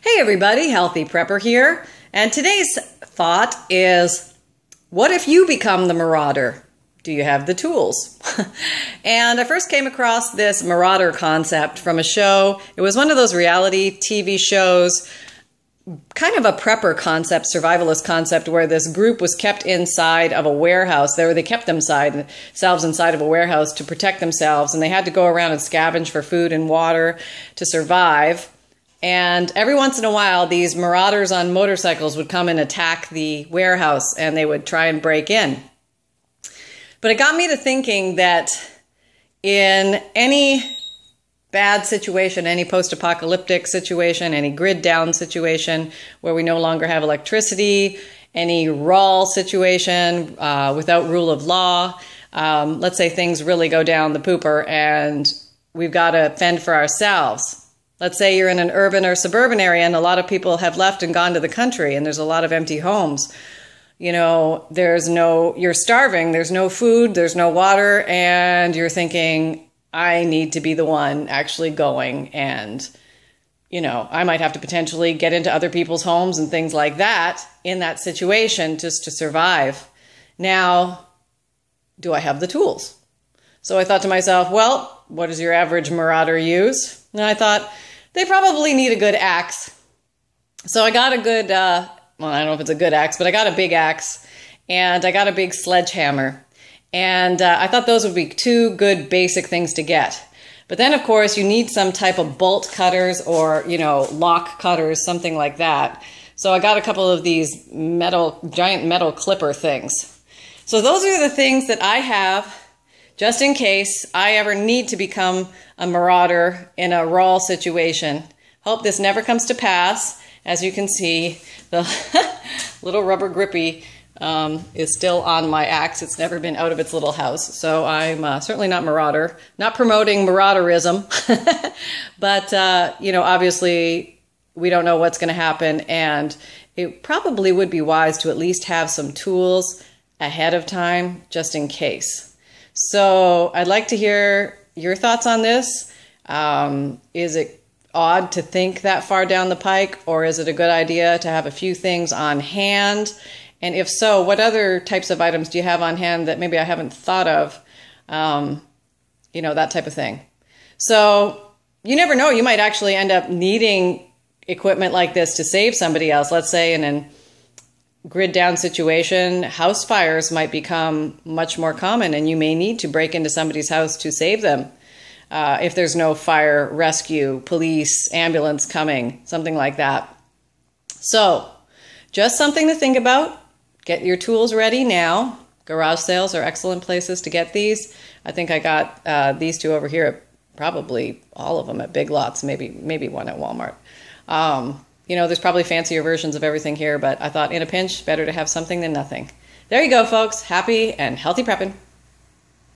Hey everybody, Healthy Prepper here, and today's thought is, what if you become the marauder? Do you have the tools? And I first came across this marauder concept from a show. It was one of those reality TV shows, kind of a prepper concept, survivalist concept, where this group was kept inside of a warehouse. They kept themselves inside of a warehouse to protect themselves, and they had to go around and scavenge for food and water to survive. And every once in a while, these marauders on motorcycles would come and attack the warehouse, and they would try and break in. But it got me to thinking that in any bad situation, any post-apocalyptic situation, any grid down situation where we no longer have electricity, any WROL situation without rule of law, let's say things really go down the pooper and we've got to fend for ourselves. Let's say you're in an urban or suburban area and a lot of people have left and gone to the country and there's a lot of empty homes. You know, you're starving, there's no food, there's no water, and you're thinking, I need to be the one actually going, and, you know, I might have to potentially get into other people's homes and things like that in that situation just to survive. Now, do I have the tools? So I thought to myself, well, what does your average marauder use? And I thought, they probably need a good axe. So I got a good, well, I don't know if it's a good axe, but I got a big axe, and I got a big Sledge Hammer. And I thought those would be two good basic things to get. But then, of course, you need some type of bolt cutters or, you know, lock cutters, something like that. So I got a couple of these giant metal clipper things. So those are the things that I have just in case I ever need to become a marauder in a WROL situation. Hope this never comes to pass. As you can see, the little rubber grippy is still on my axe. It's never been out of its little house. So I'm certainly not marauder, not promoting marauderism. But, you know, obviously we don't know what's going to happen. And it probably would be wise to at least have some tools ahead of time just in case. So I'd like to hear your thoughts on this. Is it odd to think that far down the pike, or is it a good idea to have a few things on hand? And if so, what other types of items do you have on hand that maybe I haven't thought of? You know, that type of thing. So you never know, you might actually end up needing equipment like this to save somebody else. Let's say in a grid down situation, house fires might become much more common, and you may need to break into somebody's house to save them. If there's no fire rescue, police, ambulance coming, something like that. So just something to think about. Get your tools ready now. Garage sales are excellent places to get these. I think I got these two over here, probably all of them at Big Lots, maybe one at Walmart. You know, there's probably fancier versions of everything here, but I thought in a pinch, better to have something than nothing. There you go, folks. Happy and healthy prepping.